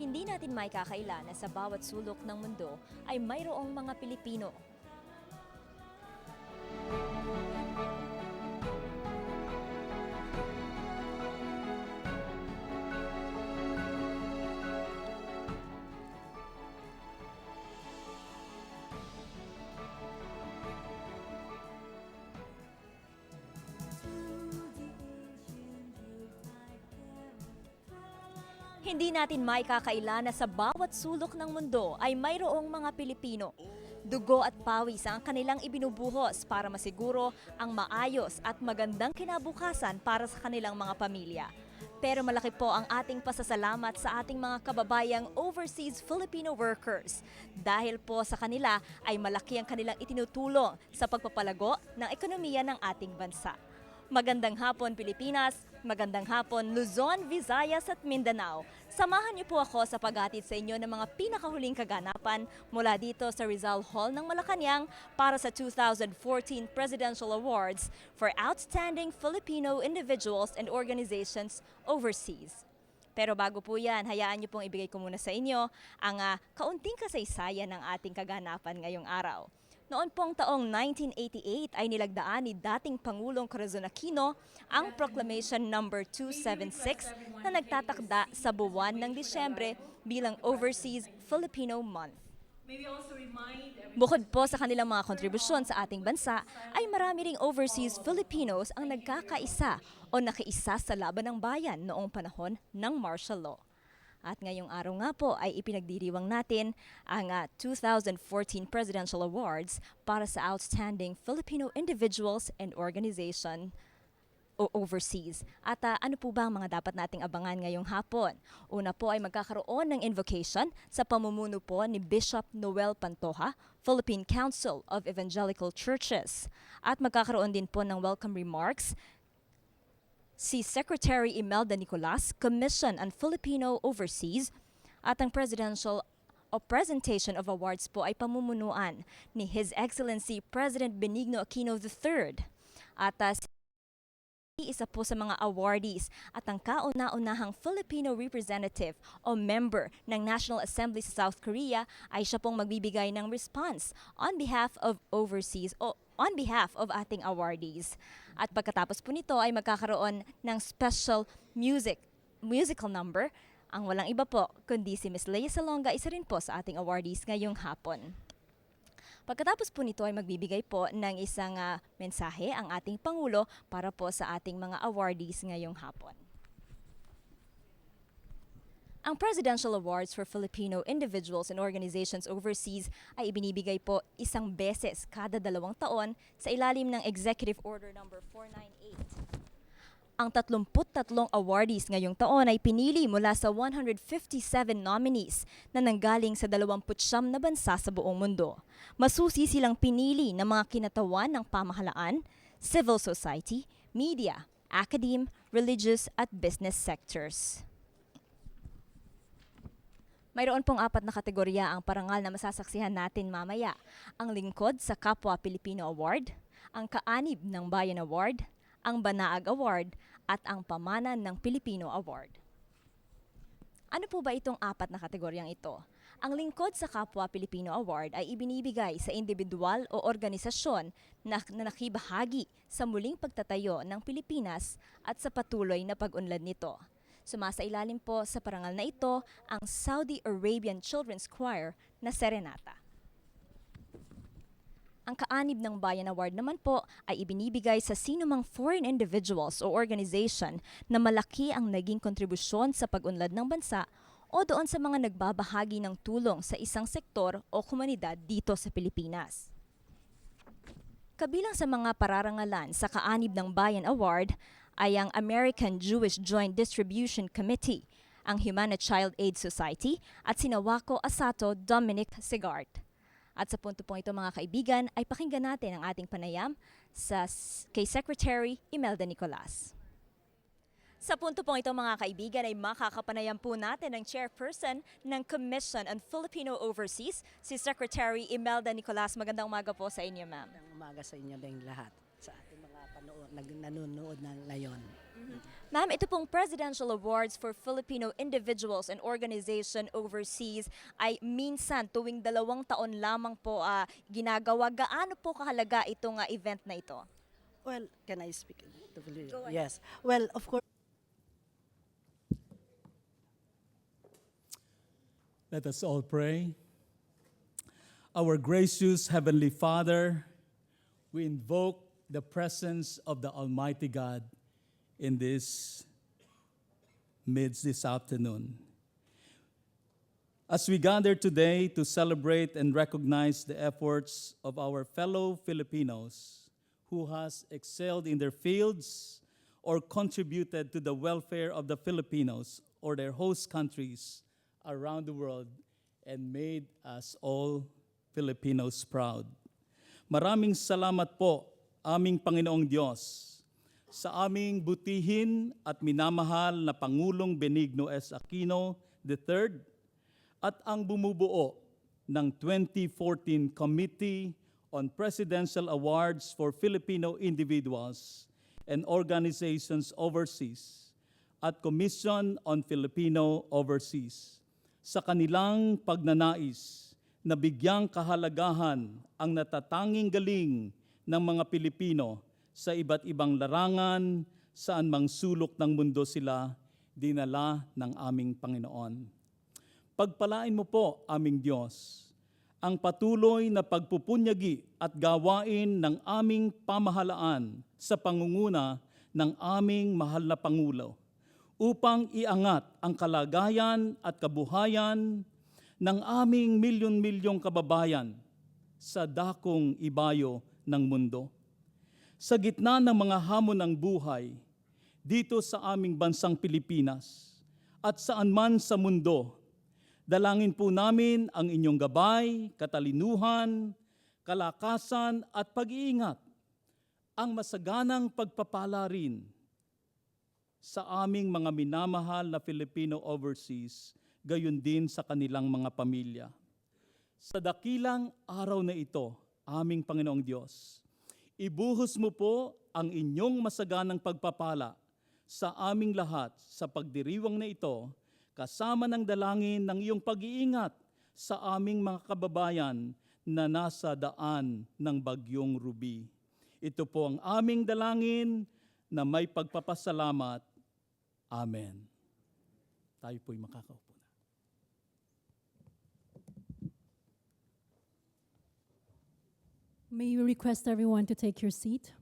Hindi natin maikakaila na sa bawat sulok ng mundo ay mayroong mga Pilipino. Hindi natin maikakaila na sa bawat sulok ng mundo ay mayroong mga Pilipino. Dugo at pawis ang kanilang ibinubuhos para masiguro ang maayos at magandang kinabukasan para sa kanilang mga pamilya. Pero malaki po ang ating pasasalamat sa ating mga kababayang overseas Filipino workers. Dahil po sa kanila ay malaki ang kanilang itinutulong sa pagpapalago ng ekonomiya ng ating bansa. Magandang hapon Pilipinas, magandang hapon Luzon, Visayas at Mindanao. Samahan niyo po ako sa paghatid sa inyo ng mga pinakahuling kaganapan mula dito sa Rizal Hall ng Malacanang para sa 2014 Presidential Awards for Outstanding Filipino Individuals and Organizations Overseas. Pero bago po yan, hayaan niyo pong ibigay ko muna sa inyo ang kaunting kasaysayan ng ating kaganapan ngayong araw. Noon pong taong 1988 ay nilagdaan ni dating Pangulong Corazon Aquino ang Proclamation No. 276 na nagtatakda sa buwan ng Disyembre bilang Overseas Filipino Month. Bukod po sa kanilang mga kontribusyon sa ating bansa, ay marami ring overseas Filipinos ang nagkakaisa o nakiisa sa laban ng bayan noong panahon ng martial law. At ngayong araw nga po ay ipinagdiriwang natin ang 2014 Presidential Awards para sa Outstanding Filipino Individuals and Organization o Overseas. At ano po ba ang mga dapat nating abangan ngayong hapon? Una po ay magkakaroon ng invocation sa pamumuno po ni Bishop Noel Pantoja, Philippine Council of Evangelical Churches. At magkakaroon din po ng welcome remarks si Secretary Imelda Nicolas, Commission on Filipino Overseas, at ang presidential o presentation of awards po ay pamumunuan ni His Excellency President Benigno Aquino III. At isa po sa mga awardees at ang kauna-unahang Filipino representative o member ng National Assembly sa South Korea ay siya pong magbibigay ng response on behalf of overseas o on behalf of ating awardees. At pagkatapos po nito ay magkakaroon ng special musical number. Ang walang iba po, kundi si Ms. Leia Salonga, isa rin po sa ating awardees ngayong hapon. Pagkatapos po nito ay magbibigay po ng isang mensahe ang ating Pangulo para po sa ating mga awardees ngayong hapon. Ang Presidential Awards for Filipino Individuals and Organizations Overseas ay ibinibigay po isang beses kada 2 taon sa ilalim ng Executive Order No. 498. Ang 33 awardees ngayong taon ay pinili mula sa 157 nominees na nanggaling sa 29 na bansa sa buong mundo. Masusi silang pinili ng mga kinatawan ng pamahalaan, civil society, media, academe, religious at business sectors. Mayroon pong 4 na kategorya ang parangal na masasaksihan natin mamaya. Ang Lingkod sa Kapwa Pilipino Award, ang Kaanib ng Bayan Award, ang Banaag Award, at ang Pamana ng Pilipino Award. Ano po ba itong 4 na kategoryang ito? Ang Lingkod sa Kapwa Pilipino Award ay ibinibigay sa individual o organisasyon na nakibahagi sa muling pagtatayo ng Pilipinas at sa patuloy na pag-unlad nito. Sumasailalim po sa parangal na ito ang Saudi Arabian Children's Choir na Serenata. Ang Kaanib ng Bayan Award naman po ay ibinibigay sa sinumang foreign individuals o organization na malaki ang naging kontribusyon sa pag-unlad ng bansa o doon sa mga nagbabahagi ng tulong sa isang sektor o komunidad dito sa Pilipinas. Kabilang sa mga pararangalan sa Kaanib ng Bayan Award ay ang American Jewish Joint Distribution Committee, ang Humana Child Aid Society at si Nawako Asato Dominic Sigart. At sa punto pong ito mga kaibigan ay pakinggan natin ang ating panayam kay Secretary Imelda Nicolas. Sa punto pong ito mga kaibigan ay makakapanayam po natin ang chairperson ng Commission on Filipino Overseas, si Secretary Imelda Nicolas. Magandang umaga po sa inyo, ma'am. Magandang umaga sa inyo din lahat sa ating mga nanonood na ngayon. Ma'am, ito pong Presidential Awards for Filipino Individuals and Organization Overseas ay minsan tuwing 2 taon lamang po ginagawa. Gaano po kahalaga itong event na ito? Well, can I speak to Filipino? Go ahead. Yes. Well, of course. Let us all pray. Our gracious Heavenly Father, we invoke the presence of the Almighty God in this midst this afternoon. As we gather today to celebrate and recognize the efforts of our fellow Filipinos who has excelled in their fields or contributed to the welfare of the Filipinos or their host countries around the world and made us all Filipinos proud. Maraming salamat po, aming Panginoong Diyos, sa aming butihin at minamahal na Pangulong Benigno S. Aquino III at ang bumubuo ng 2014 Committee on Presidential Awards for Filipino Individuals and Organizations Overseas at Commission on Filipino Overseas sa kanilang pagnanais na bigyang kahalagahan ang natatanging galing ng mga Pilipino sa iba't ibang larangan, saan mang sulok ng mundo sila dinala ng aming Panginoon. Pagpalain mo po, aming Diyos, ang patuloy na pagpupunyagi at gawain ng aming pamahalaan sa pangunguna ng aming mahal na Pangulo upang iangat ang kalagayan at kabuhayan ng aming milyon-milyong kababayan sa dakong ibayo ng mundo. Sa gitna ng mga hamon ng buhay, dito sa aming bansang Pilipinas at saan man sa mundo, dalangin po namin ang inyong gabay, katalinuhan, kalakasan at pag-iingat, ang masaganang pagpapala rin sa aming mga minamahal na Filipino overseas, gayon din sa kanilang mga pamilya. Sa dakilang araw na ito, aming Panginoong Diyos, ibuhos mo po ang inyong masaganang pagpapala sa aming lahat sa pagdiriwang na ito, kasama ng dalangin ng iyong pag-iingat sa aming mga kababayan na nasa daan ng bagyong Ruby. Ito po ang aming dalangin na may pagpapasalamat. Amen. Tayo po'y makakaupo na. May we request everyone to take your seat?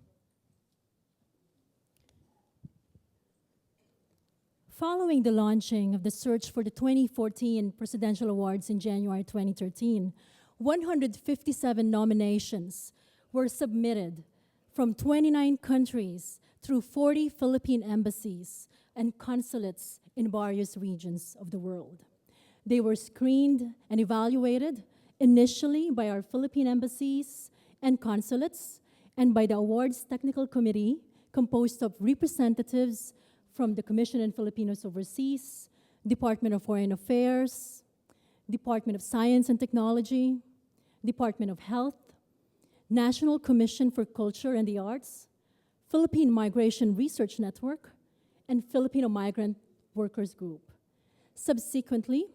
Following the launching of the search for the 2014 Presidential Awards in January 2013, 157 nominations were submitted from 29 countries through 40 Philippine embassies and consulates in various regions of the world. They were screened and evaluated initially by our Philippine embassies and consulates, and by the awards technical committee composed of representatives from the Commission on Filipinos Overseas, Department of Foreign Affairs, Department of Science and Technology, Department of Health, National Commission for Culture and the Arts, Philippine Migration Research Network, and Filipino Migrant Workers Group. Subsequently,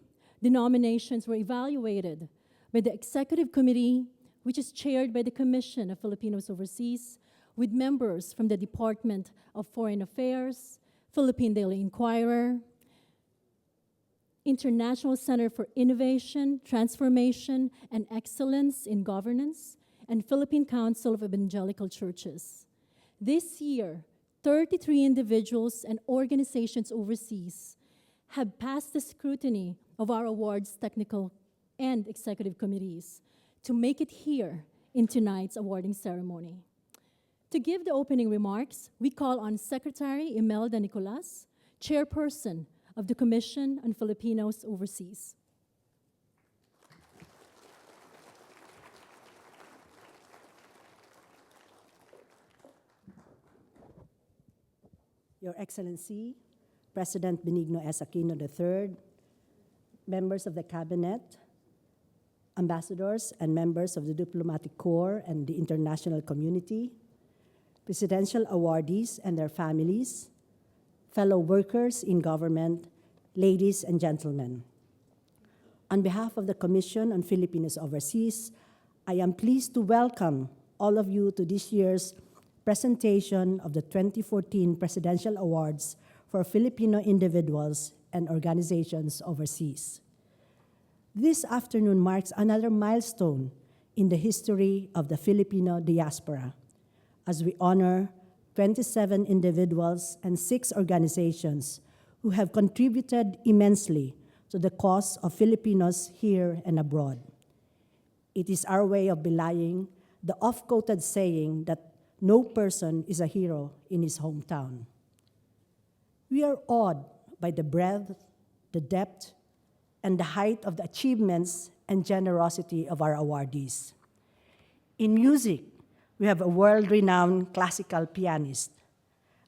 the nominations were evaluated by the Executive Committee, which is chaired by the Commission of Filipinos Overseas, with members from the Department of Foreign Affairs, Philippine Daily Inquirer, International Center for Innovation, Transformation, and Excellence in Governance, and Philippine Council of Evangelical Churches. This year, 33 individuals and organizations overseas have passed the scrutiny of our awards technical and executive committees to make it here in tonight's awarding ceremony. To give the opening remarks, we call on Secretary Imelda Nicolas, Chairperson of the Commission on Filipinos Overseas. Your Excellency, President Benigno S. Aquino III, members of the Cabinet, ambassadors and members of the Diplomatic Corps and the international community, presidential awardees and their families, fellow workers in government, ladies and gentlemen. On behalf of the Commission on Filipinos Overseas, I am pleased to welcome all of you to this year's presentation of the 2014 Presidential Awards for Filipino individuals and organizations overseas. This afternoon marks another milestone in the history of the Filipino diaspora, as we honor 27 individuals and 6 organizations who have contributed immensely to the cause of Filipinos here and abroad. It is our way of belying the oft-quoted saying that no person is a hero in his hometown. We are awed by the breadth, the depth, and the height of the achievements and generosity of our awardees. In music, we have a world-renowned classical pianist,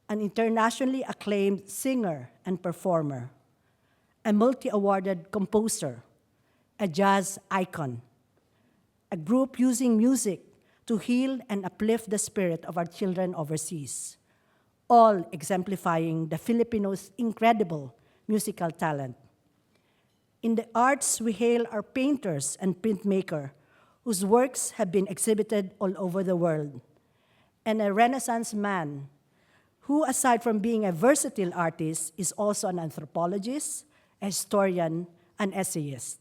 an internationally acclaimed singer and performer, a multi-awarded composer, a jazz icon, a group using music to heal and uplift the spirit of our children overseas, all exemplifying the Filipinos' incredible musical talent. In the arts, we hail our painters and printmaker, whose works have been exhibited all over the world, and a Renaissance man who, aside from being a versatile artist, is also an anthropologist, a historian, an essayist.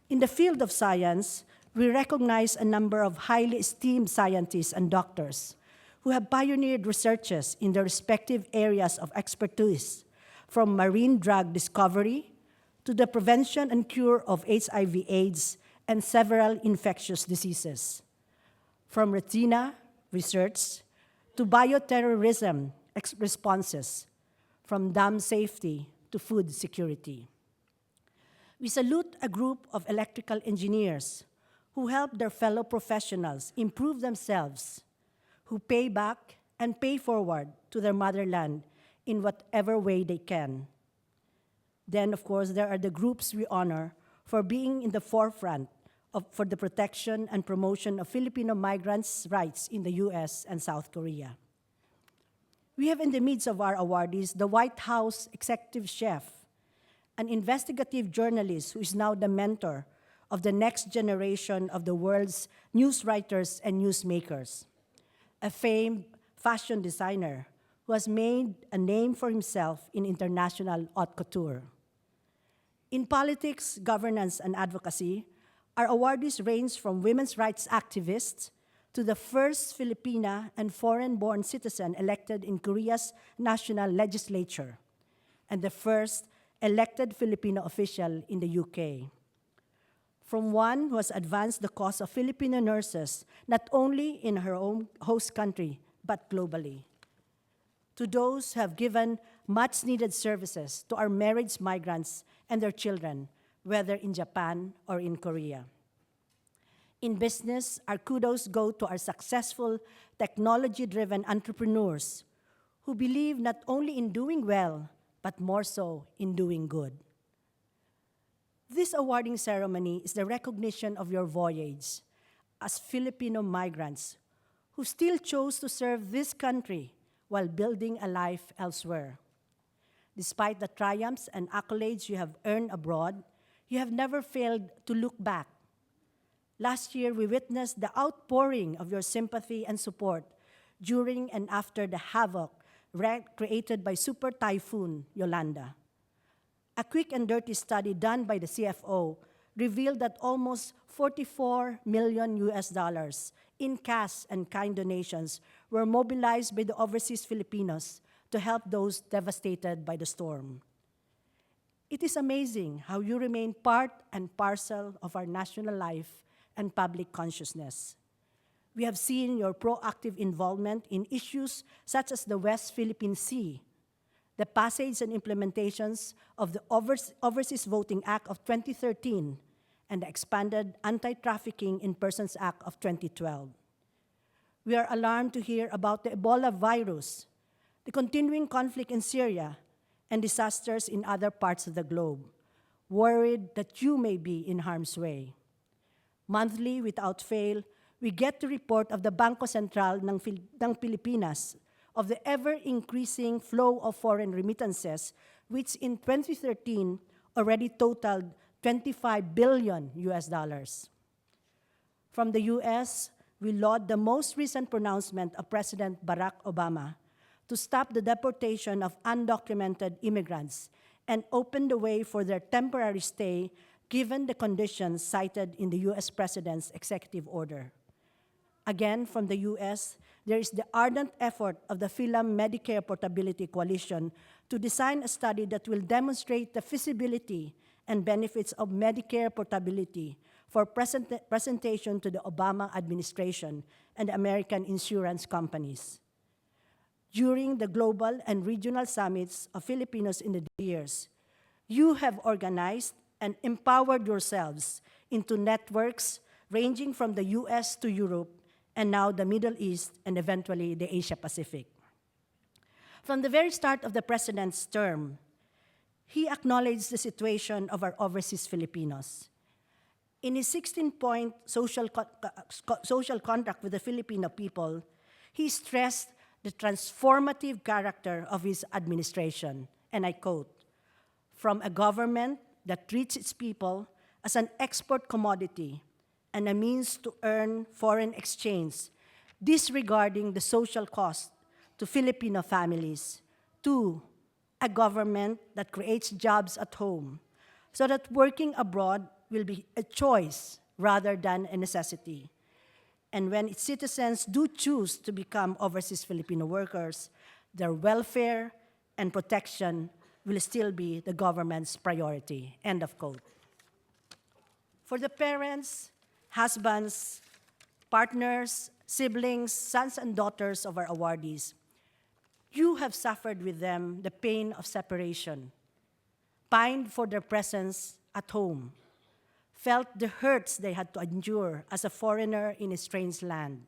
In the field of science, we recognize a number of highly esteemed scientists and doctors who have pioneered researches in their respective areas of expertise, from marine drug discovery to the prevention and cure of HIV/AIDS and several infectious diseases, from retina research to bioterrorism responses, from dam safety to food security. We salute a group of electrical engineers who help their fellow professionals improve themselves, who pay back and pay forward to their motherland in whatever way they can. Then, of course, there are the groups we honor for being in the forefront for the protection and promotion of Filipino migrants' rights in the US and South Korea. We have in the midst of our awardees the White House executive chef, an investigative journalist who is now the mentor of the next generation of the world's news writers and newsmakers, a famed fashion designer who has made a name for himself in international haute couture. In politics, governance, and advocacy, our awardees range from women's rights activists to the first Filipina and foreign-born citizen elected in Korea's national legislature, and the first elected Filipino official in the UK. From one who has advanced the cause of Filipino nurses, not only in her own host country, but globally, to those who have given much-needed services to our married migrants and their children, whether in Japan or in Korea. In business, our kudos go to our successful, technology-driven entrepreneurs who believe not only in doing well, but more so in doing good. This awarding ceremony is the recognition of your voyage as Filipino migrants who still chose to serve this country while building a life elsewhere. Despite the triumphs and accolades you have earned abroad, you have never failed to look back. Last year, we witnessed the outpouring of your sympathy and support during and after the havoc created by Super Typhoon Yolanda. A quick and dirty study done by the CFO revealed that almost $44 million in cash and kind donations were mobilized by the overseas Filipinos to help those devastated by the storm. It is amazing how you remain part and parcel of our national life and public consciousness. We have seen your proactive involvement in issues such as the West Philippine Sea, the passage and implementations of the Overseas Voting Act of 2013, and the expanded Anti-Trafficking in Persons Act of 2012. We are alarmed to hear about the Ebola virus, the continuing conflict in Syria, and disasters in other parts of the globe, worried that you may be in harm's way. Monthly, without fail, we get the report of the Bangko Sentral ng Pilipinas, of the ever-increasing flow of foreign remittances, which in 2013 already totaled $25 billion US dollars. From the US, we laud the most recent pronouncement of President Barack Obama to stop the deportation of undocumented immigrants and open the way for their temporary stay given the conditions cited in the US President's executive order. Again, from the US, there is the ardent effort of the Philam Medicare Portability Coalition to design a study that will demonstrate the feasibility and benefits of Medicare portability for presentation to the Obama administration and American insurance companies. During the global and regional summits of Filipinos in the years, you have organized and empowered yourselves into networks ranging from the US to Europe, and now the Middle East, and eventually the Asia Pacific. From the very start of the President's term, he acknowledged the situation of our overseas Filipinos. In his 16-point social contract with the Filipino people, he stressed the transformative character of his administration, and I quote, "From a government that treats its people as an export commodity and a means to earn foreign exchange, disregarding the social cost to Filipino families, to a government that creates jobs at home so that working abroad will be a choice rather than a necessity. And when its citizens do choose to become overseas Filipino workers, their welfare and protection will still be the government's priority." End of quote. For the parents, husbands, partners, siblings, sons and daughters of our awardees, you have suffered with them the pain of separation, pined for their presence at home, felt the hurts they had to endure as a foreigner in a strange land,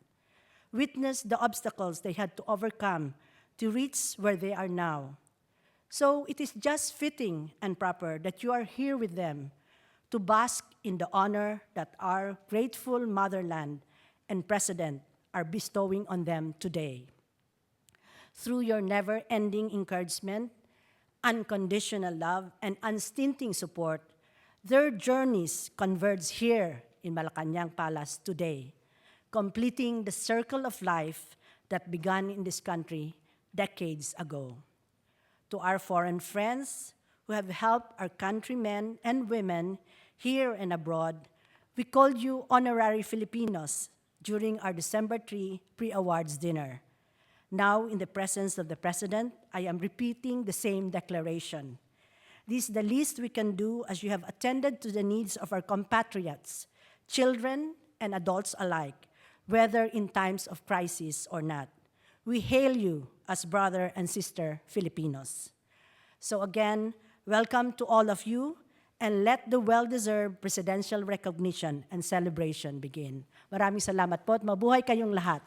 witnessed the obstacles they had to overcome to reach where they are now. So it is just fitting and proper that you are here with them to bask in the honor that our grateful motherland and president are bestowing on them today. Through your never-ending encouragement, unconditional love, and unstinting support, their journeys converge here in Malacanang Palace today, completing the circle of life that began in this country decades ago. To our foreign friends who have helped our countrymen and women here and abroad, we called you honorary Filipinos during our December 3 pre-awards dinner. Now, in the presence of the President, I am repeating the same declaration. This is the least we can do as you have attended to the needs of our compatriots, children and adults alike, whether in times of crisis or not. We hail you as brother and sister Filipinos. So again, welcome to all of you, and let the well-deserved presidential recognition and celebration begin. Maraming salamat po at mabuhay kayong lahat.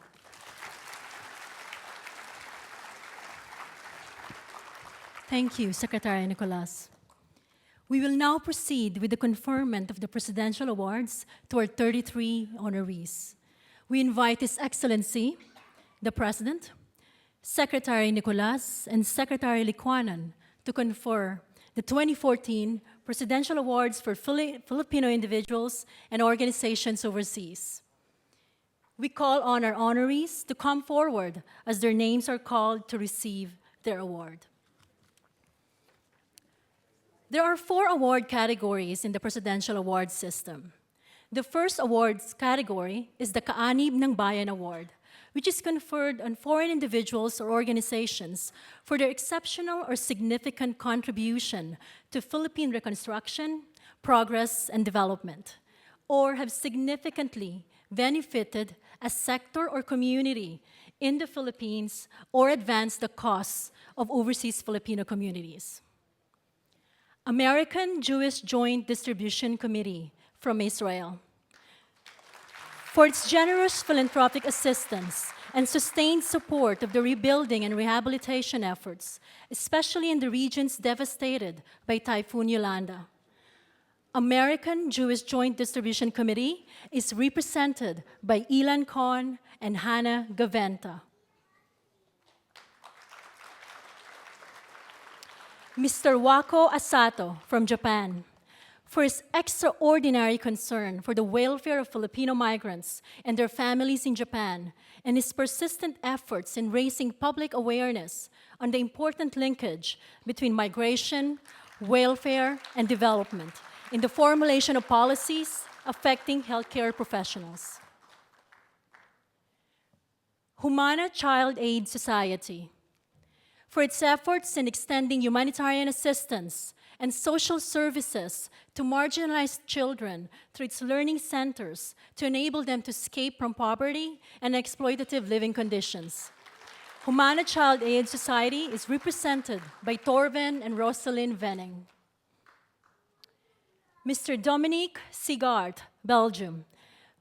Thank you, Secretary Nicolas. We will now proceed with the conferment of the Presidential Awards to our 33 honorees. We invite His Excellency, the President, Secretary Nicolas, and Secretary Licuanan to confer the 2014 Presidential Awards for Filipino individuals and organizations overseas. We call on our honorees to come forward as their names are called to receive their award. There are 4 award categories in the Presidential Award system. The first awards category is the Kaanib ng Bayan Award, which is conferred on foreign individuals or organizations for their exceptional or significant contribution to Philippine reconstruction, progress, and development, or have significantly benefited a sector or community in the Philippines or advanced the cause of overseas Filipino communities. American Jewish Joint Distribution Committee from Israel, for its generous philanthropic assistance and sustained support of the rebuilding and rehabilitation efforts, especially in the regions devastated by Typhoon Yolanda. American Jewish Joint Distribution Committee is represented by Ilan Kohn and Hannah Gaventa. Mr. Wako Asato from Japan, for his extraordinary concern for the welfare of Filipino migrants and their families in Japan, and his persistent efforts in raising public awareness on the important linkage between migration, welfare, and development in the formulation of policies affecting healthcare professionals. Humana Child Aid Society, for its efforts in extending humanitarian assistance and social services to marginalized children through its learning centers to enable them to escape from poverty and exploitative living conditions. Humana Child Aid Society is represented by Torven and Rosalind Venning. Mr. Dominique Sigart, Belgium,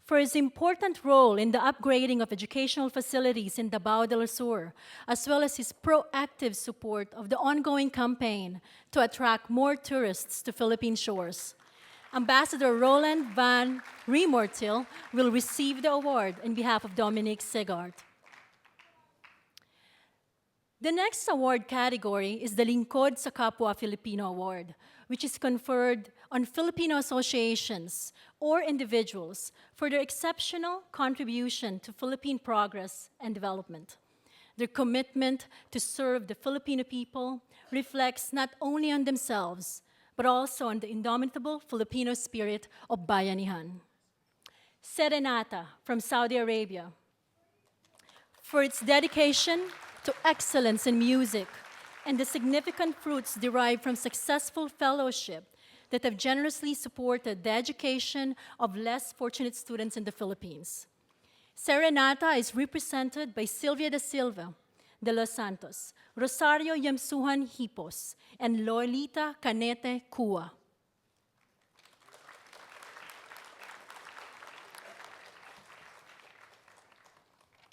for his important role in the upgrading of educational facilities in Davao del Sur, as well as his proactive support of the ongoing campaign to attract more tourists to Philippine shores. Ambassador Roland van Remortil will receive the award on behalf of Dominique Sigart. The next award category is the Lingkod sa Kapwa Filipino Award, which is conferred on Filipino associations or individuals for their exceptional contribution to Philippine progress and development. Their commitment to serve the Filipino people reflects not only on themselves, but also on the indomitable Filipino spirit of bayanihan. Serenata from Saudi Arabia, for its dedication to excellence in music and the significant fruits derived from successful fellowship that have generously supported the education of less fortunate students in the Philippines. Serenata is represented by Silvia da Silva de Los Santos, Rosario Yamsuhan Hipos, and Lolita Canete Cua.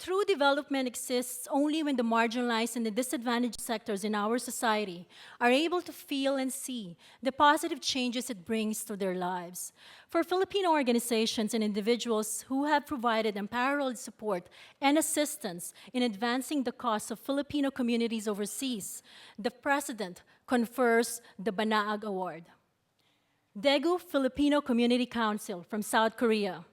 True development exists only when the marginalized and the disadvantaged sectors in our society are able to feel and see the positive changes it brings to their lives. For Filipino organizations and individuals who have provided unparalleled support and assistance in advancing the cause of Filipino communities overseas, the President confers the Banaag Award. Daegu Filipino Community Council from South Korea,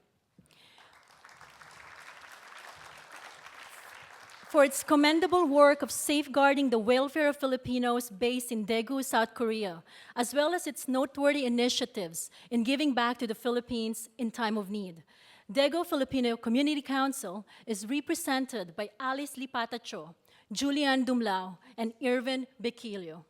for its commendable work of safeguarding the welfare of Filipinos based in Daegu, South Korea, as well as its noteworthy initiatives in giving back to the Philippines in time of need. Daegu Filipino Community Council is represented by Alice Lipatacho, Julian Dumlao, and Irvin Bequilio.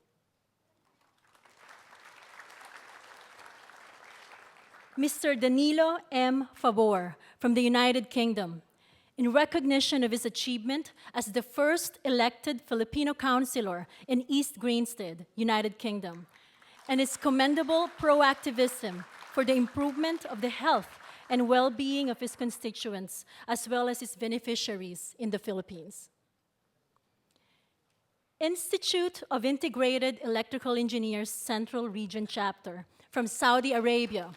Mr. Danilo M. Favor from the United Kingdom, in recognition of his achievement as the first elected Filipino councilor in East Grinstead, United Kingdom, and his commendable proactivism for the improvement of the health and well-being of his constituents, as well as his beneficiaries in the Philippines. Institute of Integrated Electrical Engineers Central Region Chapter from Saudi Arabia,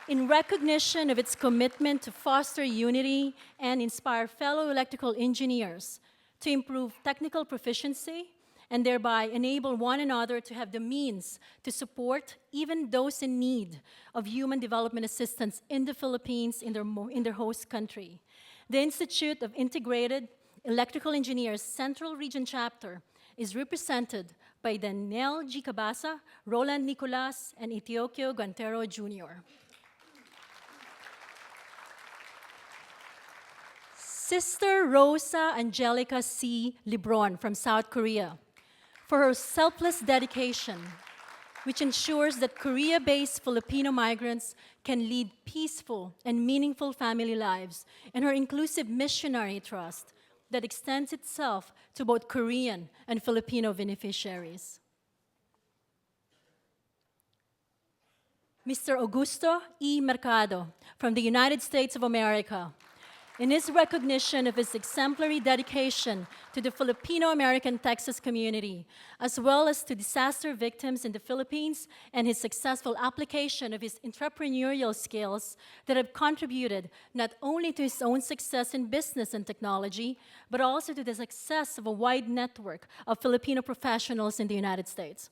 in recognition of its commitment to foster unity and inspire fellow electrical engineers to improve technical proficiency and thereby enable one another to have the means to support even those in need of human development assistance in the Philippines in their host country. The Institute of Integrated Electrical Engineers Central Region Chapter is represented by Daniel G. Cabasa, Roland Nicolas, and Etiokio Guantero Jr. Sister Rosa Angelica C. Libron from South Korea, for her selfless dedication, which ensures that Korea-based Filipino migrants can lead peaceful and meaningful family lives, and her inclusive missionary trust that extends itself to both Korean and Filipino beneficiaries. Mr. Augusto E. Mercado from the United States of America, In his recognition of his exemplary dedication to the Filipino-American Texas community, as well as to disaster victims in the Philippines, and his successful application of his entrepreneurial skills that have contributed not only to his own success in business and technology, but also to the success of a wide network of Filipino professionals in the United States.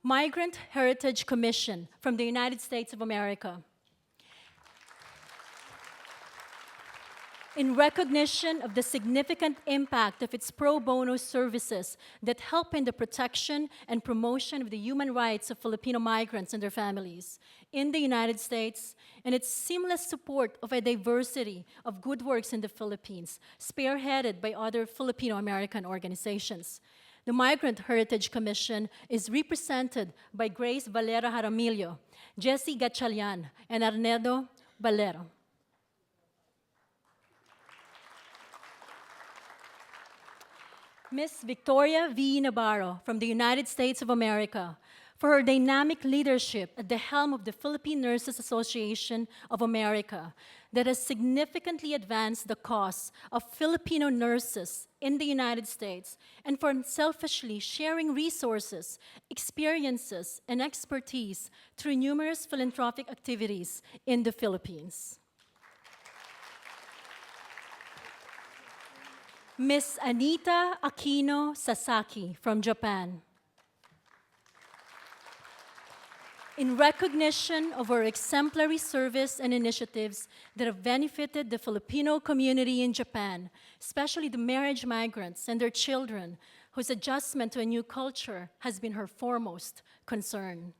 Migrant Heritage Commission from the United States of America. In recognition of the significant impact of its pro bono services that help in the protection and promotion of the human rights of Filipino migrants and their families in the United States, and its seamless support of a diversity of good works in the Philippines, spearheaded by other Filipino-American organizations. The Migrant Heritage Commission is represented by Grace Valera Jaramillo, Jessie Gatchalian, and Arnedo Valero. Ms. Victoria V. Navarro from the United States of America for her dynamic leadership at the helm of the Philippine Nurses Association of America that has significantly advanced the cause of Filipino nurses in the United States, and for unselfishly sharing resources, experiences, and expertise through numerous philanthropic activities in the Philippines. Ms. Anita Aquino Sasaki from Japan. In recognition of her exemplary service and initiatives that have benefited the Filipino community in Japan, especially the marriage migrants and their children, whose adjustment to a new culture has been her foremost concern.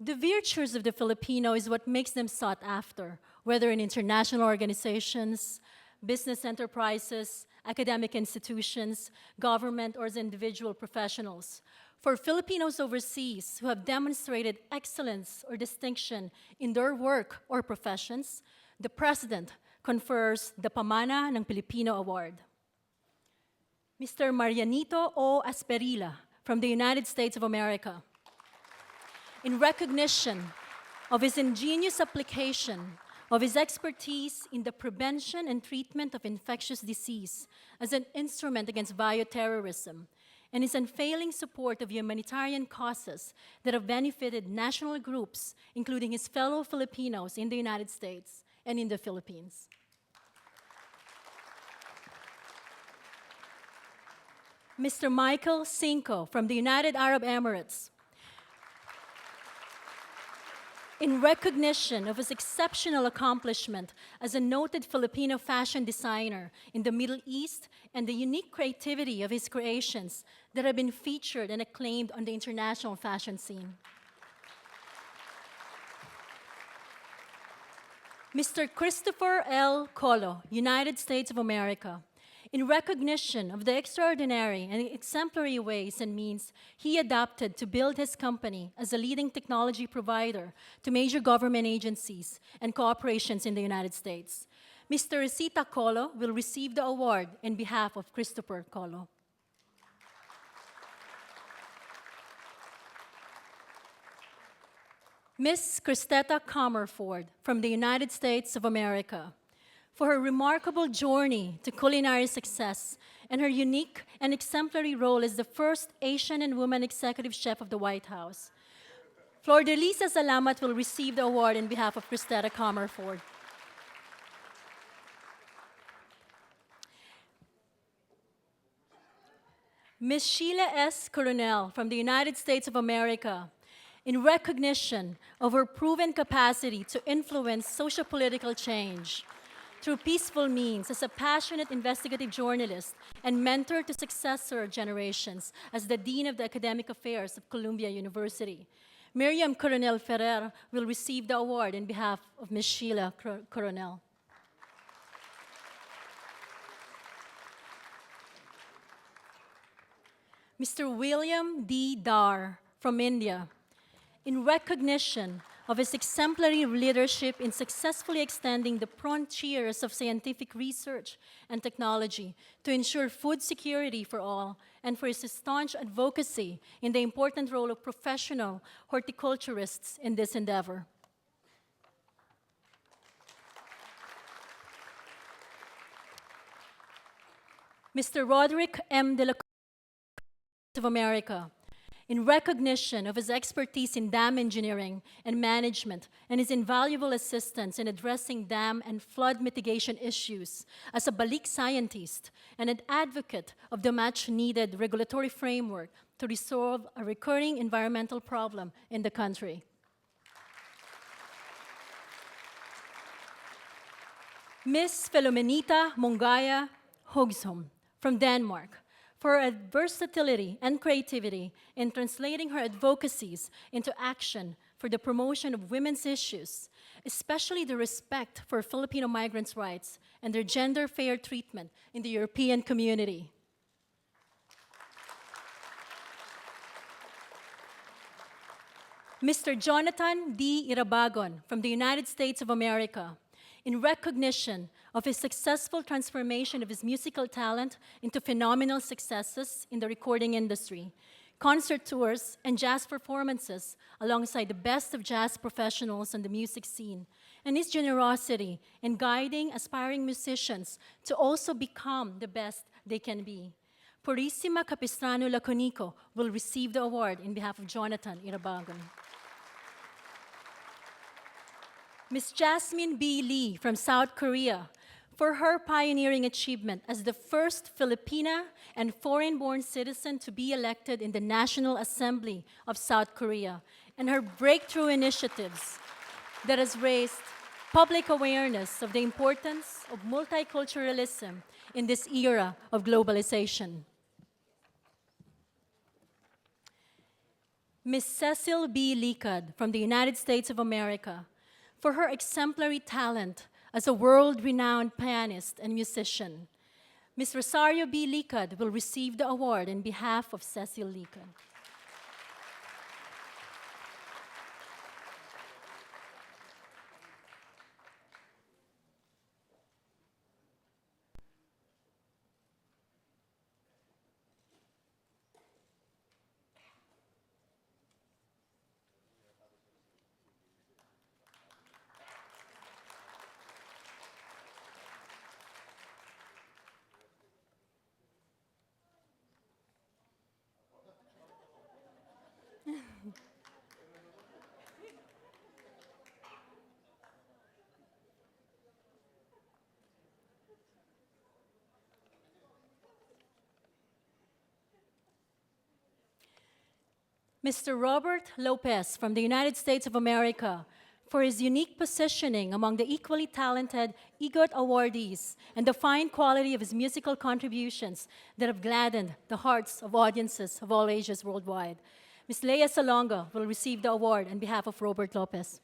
The virtues of the Filipino is what makes them sought after, whether in international organizations, business enterprises, academic institutions, government, or as individual professionals. For Filipinos overseas who have demonstrated excellence or distinction in their work or professions, the President confers the Pamana ng Pilipino Award. Mr. Marianito O. Asperila from the United States of America. In recognition of his ingenious application of his expertise in the prevention and treatment of infectious disease as an instrument against bioterrorism, and his unfailing support of humanitarian causes that have benefited national groups, including his fellow Filipinos in the United States and in the Philippines. Mr. Michael Cinco from the United Arab Emirates. In recognition of his exceptional accomplishment as a noted Filipino fashion designer in the Middle East and the unique creativity of his creations that have been featured and acclaimed on the international fashion scene. Mr. Christopher L. Colo, United States of America. In recognition of the extraordinary and exemplary ways and means he adopted to build his company as a leading technology provider to major government agencies and corporations in the United States, Mr. Rosita Colo will receive the award in behalf of Christopher Colo. Ms. Cristeta Comerford from the United States of America, for her remarkable journey to culinary success and her unique and exemplary role as the first Asian and woman executive chef of the White House. Flordelisa Salamat will receive the award in behalf of Cristeta Comerford. Ms. Sheila S. Coronel from the United States of America, in recognition of her proven capacity to influence socio-political change through peaceful means as a passionate investigative journalist and mentor to successor generations as the Dean of the Academic Affairs of Columbia University. Miriam Coronel Ferrer will receive the award in behalf of Ms. Sheila Coronel. Mr. William D. Dar from India, in recognition of his exemplary leadership in successfully extending the frontiers of scientific research and technology to ensure food security for all, and for his staunch advocacy in the important role of professional horticulturists in this endeavor. Mr. Roderick M. de la of America, in recognition of his expertise in dam engineering and management and his invaluable assistance in addressing dam and flood mitigation issues as a balik scientist and an advocate of the much-needed regulatory framework to resolve a recurring environmental problem in the country. Ms. Filomenita Mongaya Hogsholm from Denmark, for her versatility and creativity in translating her advocacies into action for the promotion of women's issues, especially the respect for Filipino migrants' rights and their gender fair treatment in the European community. Mr. Jonathan D. Irabagon from the United States of America, in recognition of his successful transformation of his musical talent into phenomenal successes in the recording industry, concert tours, and jazz performances alongside the best of jazz professionals on the music scene, and his generosity in guiding aspiring musicians to also become the best they can be. Purissima Capistrano Laconico will receive the award in behalf of Jonathan Irabagon. Ms. Jasmine B. Lee from South Korea, for her pioneering achievement as the first Filipina and foreign-born citizen to be elected in the National Assembly of South Korea, and her breakthrough initiatives that has raised public awareness of the importance of multiculturalism in this era of globalization. Ms. Cecil B. Licad from the United States of America, for her exemplary talent as a world-renowned pianist and musician. Ms. Rosario B. Licad will receive the award in behalf of Cecil Licad. Mr. Robert Lopez from the United States of America, for his unique positioning among the equally talented EGOT awardees and the fine quality of his musical contributions that have gladdened the hearts of audiences of all ages worldwide. Ms. Leia Salonga will receive the award on behalf of Robert Lopez.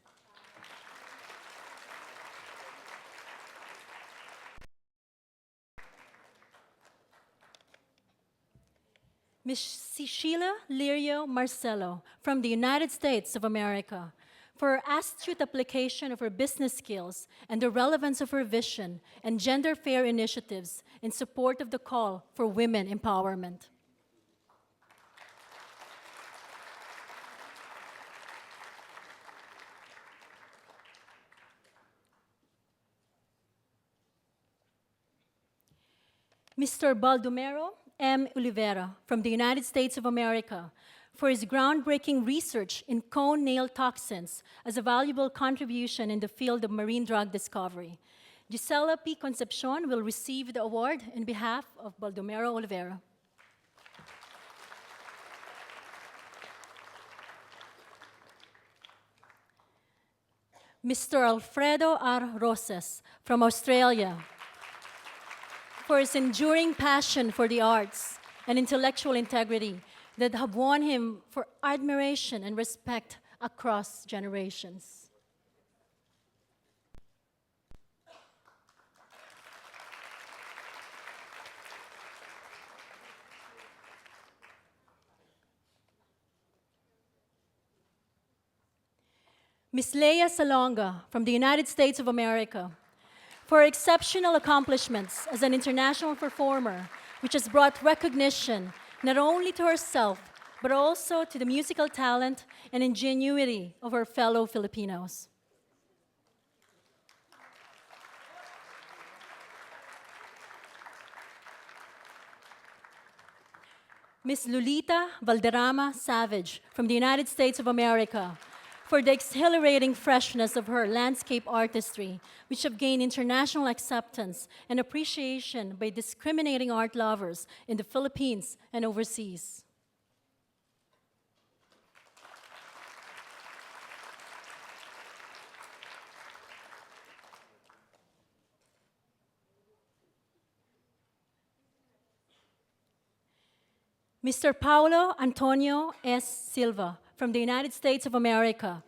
Ms. Sheila Lirio Marcelo from the United States of America, for her astute application of her business skills and the relevance of her vision and gender fair initiatives in support of the call for women empowerment. Mr. Baldomero M. Olivera from the United States of America, for his groundbreaking research in cone nail toxins as a valuable contribution in the field of marine drug discovery. Gisela P. Concepcion will receive the award in behalf of Baldomero Olivera. Mr. Alfredo R. Roses from Australia, for his enduring passion for the arts and intellectual integrity that have won him for admiration and respect across generations. Miss Leia Salonga from the United States of America, for her exceptional accomplishments as an international performer, which has brought recognition not only to herself, but also to the musical talent and ingenuity of her fellow Filipinos. Miss Lolita Valderrama Savage from the United States of America, for the exhilarating freshness of her landscape artistry, which have gained international acceptance and appreciation by discriminating art lovers in the Philippines and overseas. Mr. Paulo Antonio S. Silva from the United States of America,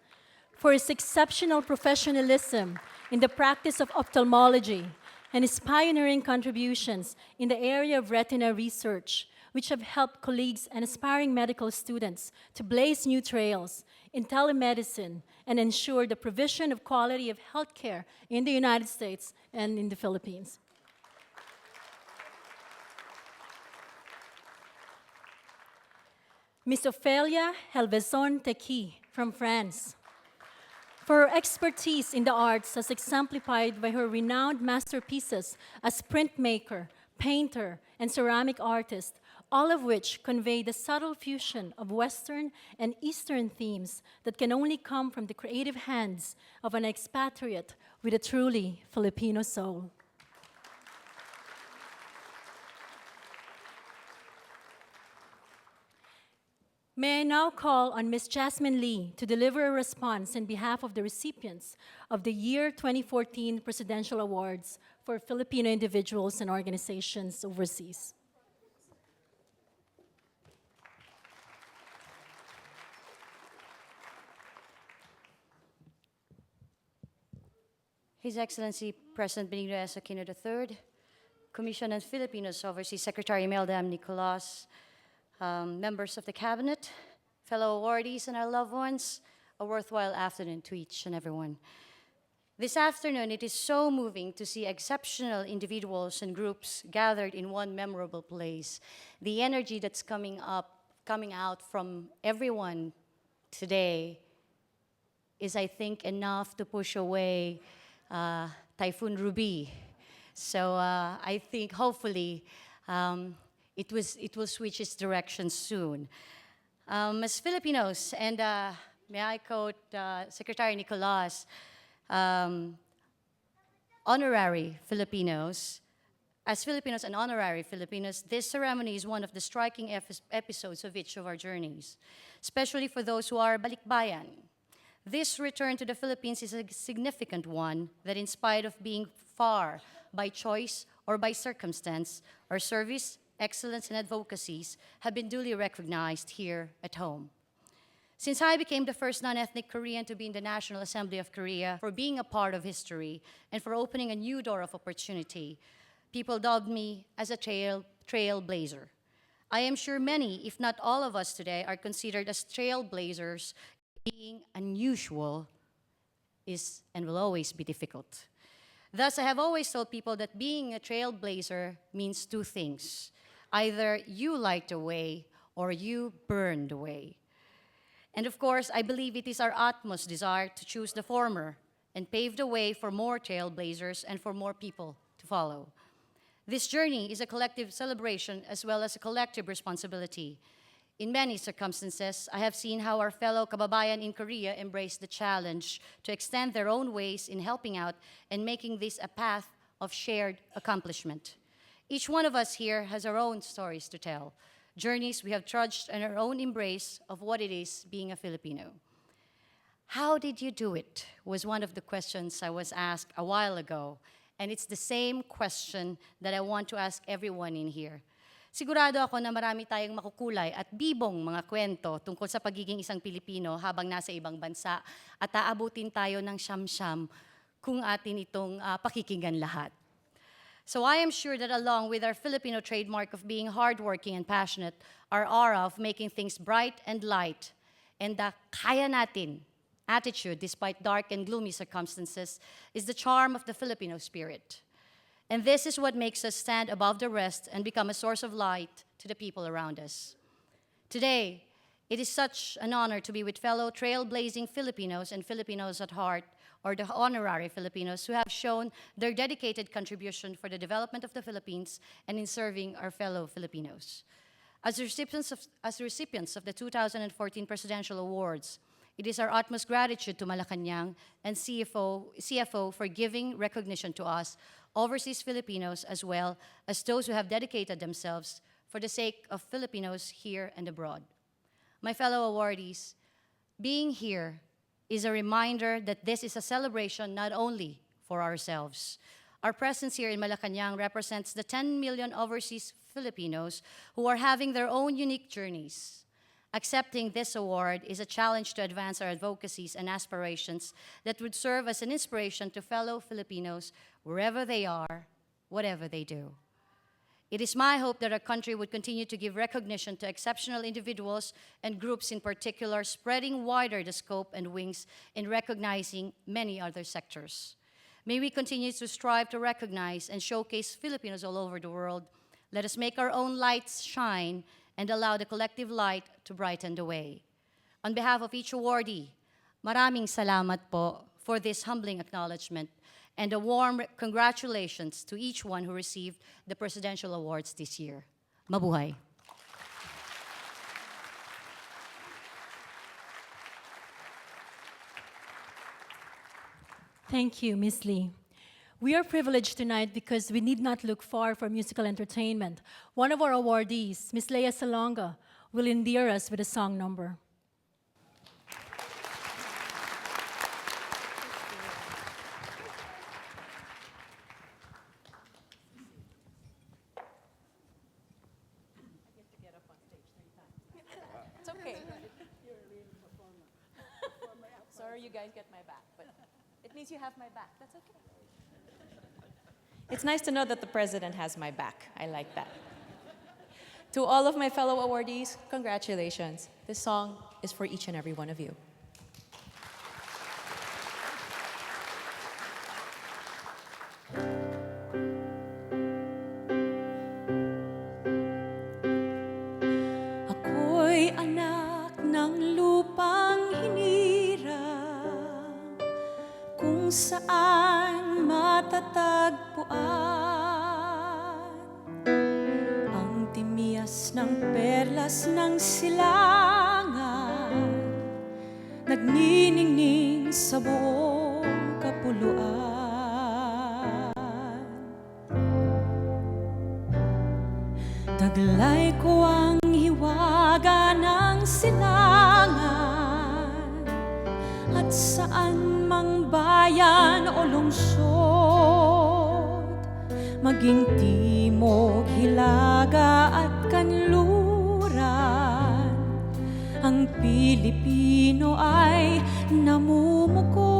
for his exceptional professionalism in the practice of ophthalmology and his pioneering contributions in the area of retina research, which have helped colleagues and aspiring medical students to blaze new trails in telemedicine and ensure the provision of quality of healthcare in the United States and in the Philippines. Ms. Ophelia Helvezon Tequi from France, for her expertise in the arts as exemplified by her renowned masterpieces as printmaker, painter, and ceramic artist, all of which convey the subtle fusion of Western and Eastern themes that can only come from the creative hands of an expatriate with a truly Filipino soul. May I now call on Ms. Jasmine Lee to deliver a response in behalf of the recipients of the year 2014 Presidential Awards for Filipino individuals and organizations overseas. His Excellency President Benigno S. Aquino III, Commission on Filipinos Overseas Secretary Imelda M. Nicolas, members of the Cabinet, fellow awardees, and our loved ones, a worthwhile afternoon to each and everyone. This afternoon, it is so moving to see exceptional individuals and groups gathered in one memorable place. The energy that's coming out from everyone today is, I think, enough to push away Typhoon Ruby. So I think, hopefully, it will switch its direction soon. As Filipinos, and may I quote Secretary Nicolas, honorary Filipinos, as Filipinos and honorary Filipinos, this ceremony is one of the striking episodes of each of our journeys, especially for those who are balikbayan. This return to the Philippines is a significant one that, in spite of being far by choice or by circumstance, our service, excellence, and advocacies have been duly recognized here at home. Since I became the first non-ethnic Korean to be in the National Assembly of Korea, for being a part of history and for opening a new door of opportunity, people dubbed me as a trailblazer. I am sure many, if not all of us today, are considered as trailblazers. Being unusual is and will always be difficult. Thus, I have always told people that being a trailblazer means two things. Either you light the way or you burn the way. And of course, I believe it is our utmost desire to choose the former and pave the way for more trailblazers and for more people to follow. This journey is a collective celebration as well as a collective responsibility. In many circumstances, I have seen how our fellow kababayan in Korea embrace the challenge to extend their own ways in helping out and making this a path of shared accomplishment. Each one of us here has our own stories to tell, journeys we have trudged in our own embrace of what it is being a Filipino. How did you do it was one of the questions I was asked a while ago, and it's the same question that I want to ask everyone in here. Sigurado ako na marami tayong makukulay at bibong mga kwento tungkol sa pagiging isang Pilipino habang nasa ibang bansa at aabutin tayo ng siyam-siyam kung atin itong pakikinggan lahat. So I am sure that along with our Filipino trademark of being hardworking and passionate, our aura of making things bright and light, and kaya natin attitude despite dark and gloomy circumstances is the charm of the Filipino spirit. And this is what makes us stand above the rest and become a source of light to the people around us. Today, it is such an honor to be with fellow trailblazing Filipinos and Filipinos at heart, or the honorary Filipinos, who have shown their dedicated contribution for the development of the Philippines and in serving our fellow Filipinos. As recipients of the 2014 Presidential Awards, it is our utmost gratitude to Malacanang and CFO for giving recognition to us, overseas Filipinos, as well as those who have dedicated themselves for the sake of Filipinos here and abroad. My fellow awardees, being here is a reminder that this is a celebration not only for ourselves. Our presence here in Malacanang represents the 10 million overseas Filipinos who are having their own unique journeys. Accepting this award is a challenge to advance our advocacies and aspirations that would serve as an inspiration to fellow Filipinos wherever they are, whatever they do. It is my hope that our country would continue to give recognition to exceptional individuals and groups in particular, spreading wider the scope and wings in recognizing many other sectors. May we continue to strive to recognize and showcase Filipinos all over the world. Let us make our own lights shine and allow the collective light to brighten the way. On behalf of each awardee, maraming salamat po for this humbling acknowledgement and a warm congratulations to each one who received the Presidential Awards this year. Mabuhay. Thank you, Ms. Lee. We are privileged tonight because we need not look far for musical entertainment. One of our awardees, Ms. Leia Salonga, will endear us with a song number. It's okay. Sorry, you guys get my back, but it means you have my back. That's okay. It's nice to know that the president has my back. I like that. To all of my fellow awardees, congratulations. This song is for each and every one of you. Ako'y anak ng lupang hinirang, kung saan matatagpuan ang timiyas ng perlas ng silangan, nagniningning sa buong kapuluan. Taglay ko ang hiwaga ng silangan, at saan mang bayan o lungsod, maging timog, hilaga at kanluran, ang Pilipino ay namumukod.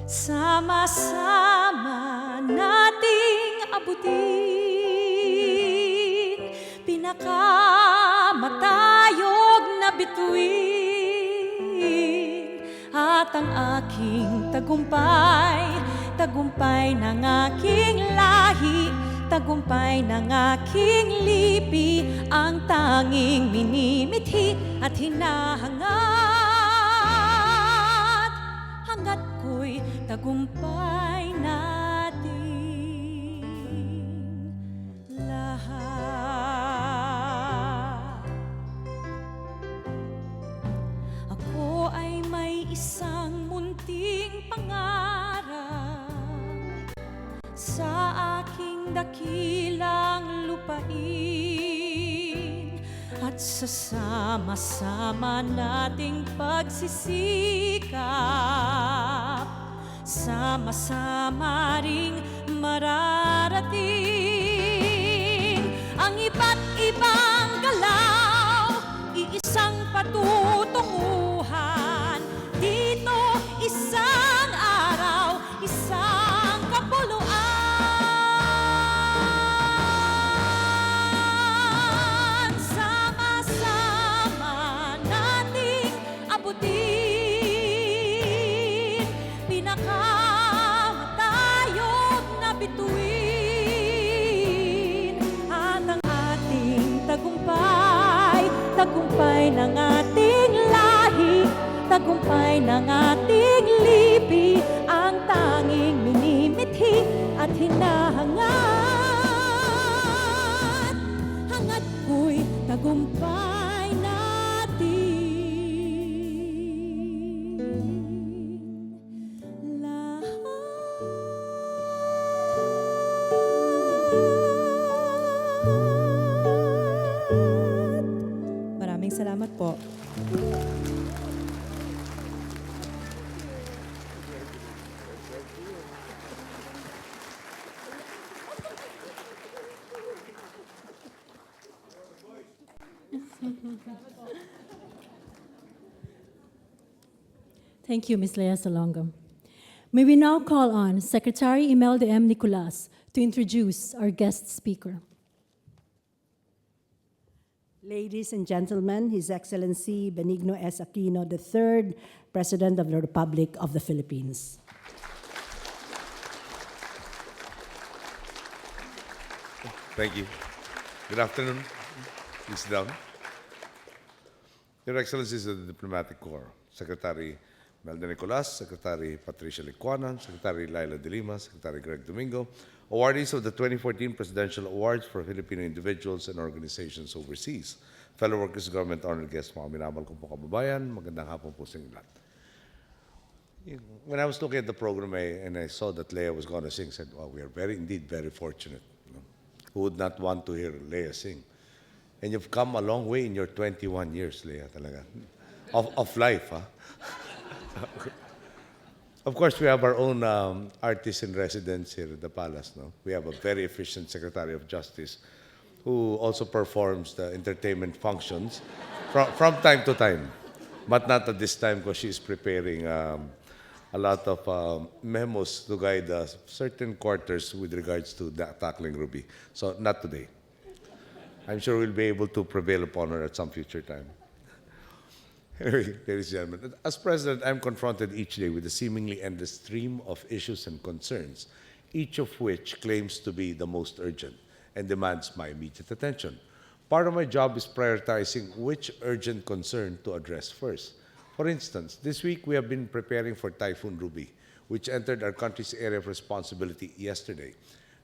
Sama-sama nating abutin pinakamatayog na bituin, at ang aking tagumpay, tagumpay ng aking lahi, tagumpay ng aking lipi, ang tanging minimithi at hinahangad, hanggat ko'y tagumpay natin lahat. Ako ay may isang munting pangarap sa aking dakilang lupain, at sa sama-sama nating pagsisikap, sama-sama ring mararating ang iba't ibang galaw, iisang patutunguhan. Dito isang araw, isang kapuluan. Sama-sama tagumpay ng ating lipi, ang tanging minimithi at hinahangad. Hangad ko'y tagumpay natin lahat. Maraming salamat po. Thank you, Ms. Lea Salonga. May we now call on Secretary Imelda M. Nicolas to introduce our guest speaker. Ladies and gentlemen, His Excellency Benigno S. Aquino III, President of the Republic of the Philippines. Thank you. Good afternoon. Please sit down. Your Excellencies of the Diplomatic Corps, Secretary Melda Nicolas, Secretary Patricia Licuanan, Secretary Laila de Lima, Secretary Greg Domingo, awardees of the 2014 Presidential Awards for Filipino individuals and organizations overseas, fellow workers, government honored guests, mga minamahal kong po kababayan, magandang hapon po sa inyo lahat. When I was looking at the program and I saw that Leah was going to sing, I said, wow, we are indeed very fortunate. You know? Who would not want to hear Leah sing? And you've come a long way in your 21 years, Leah, talaga. Of life, huh? Of course, we have our own artist in residence here at the palace. No? We have a very efficient Secretary of Justice who also performs the entertainment functions from time to time, but not at this time because she's preparing a lot of memos to guide certain quarters with regards to tackling Ruby. So not today. I'm sure we'll be able to prevail upon her at some future time. Anyway, ladies and gentlemen, as President, I'm confronted each day with a seemingly endless stream of issues and concerns, each of which claims to be the most urgent and demands my immediate attention. Part of my job is prioritizing which urgent concern to address first. For instance, this week we have been preparing for Typhoon Ruby, which entered our country's area of responsibility yesterday.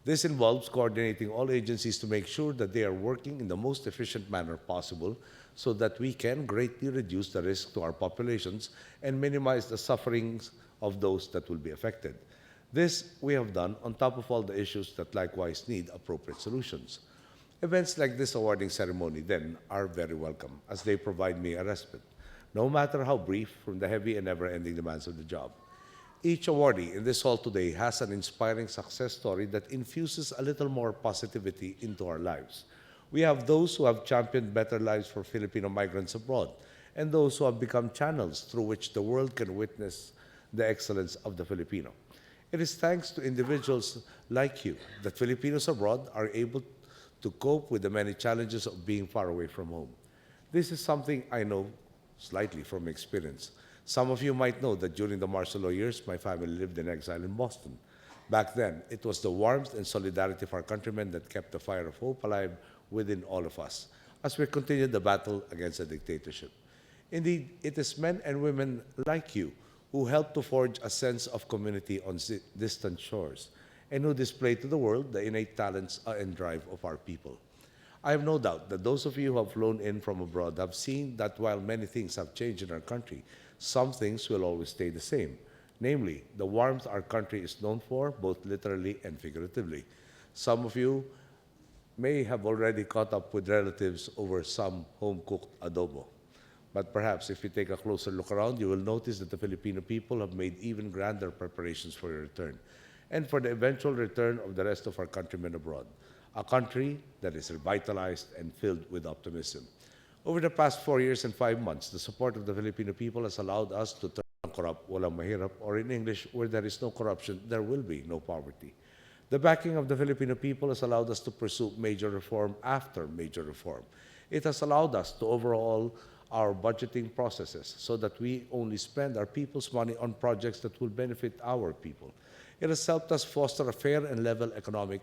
This involves coordinating all agencies to make sure that they are working in the most efficient manner possible so that we can greatly reduce the risk to our populations and minimize the sufferings of those that will be affected. This we have done on top of all the issues that likewise need appropriate solutions. Events like this awarding ceremony then are very welcome as they provide me a respite, no matter how brief, from the heavy and never-ending demands of the job. Each awardee in this hall today has an inspiring success story that infuses a little more positivity into our lives. We have those who have championed better lives for Filipino migrants abroad, and those who have become channels through which the world can witness the excellence of the Filipino. It is thanks to individuals like you that Filipinos abroad are able to cope with the many challenges of being far away from home. This is something I know slightly from experience. Some of you might know that during the martial law years, my family lived in exile in Boston. Back then, it was the warmth and solidarity of our countrymen that kept the fire of hope alive within all of us as we continued the battle against the dictatorship. Indeed, it is men and women like you who help to forge a sense of community on distant shores and who display to the world the innate talents and drive of our people. I have no doubt that those of you who have flown in from abroad have seen that while many things have changed in our country, some things will always stay the same, namely the warmth our country is known for, both literally and figuratively. Some of you may have already caught up with relatives over some home-cooked adobo. But perhaps if you take a closer look around, you will notice that the Filipino people have made even grander preparations for your return and for the eventual return of the rest of our countrymen abroad, a country that is revitalized and filled with optimism. Over the past 4 years and 5 months, the support of the Filipino people has allowed us to turn corrupt, walang mahirap, or in English, where there is no corruption, there will be no poverty. The backing of the Filipino people has allowed us to pursue major reform after major reform. It has allowed us to overhaul our budgeting processes so that we only spend our people's money on projects that will benefit our people. It has helped us foster a fair and level macroeconomic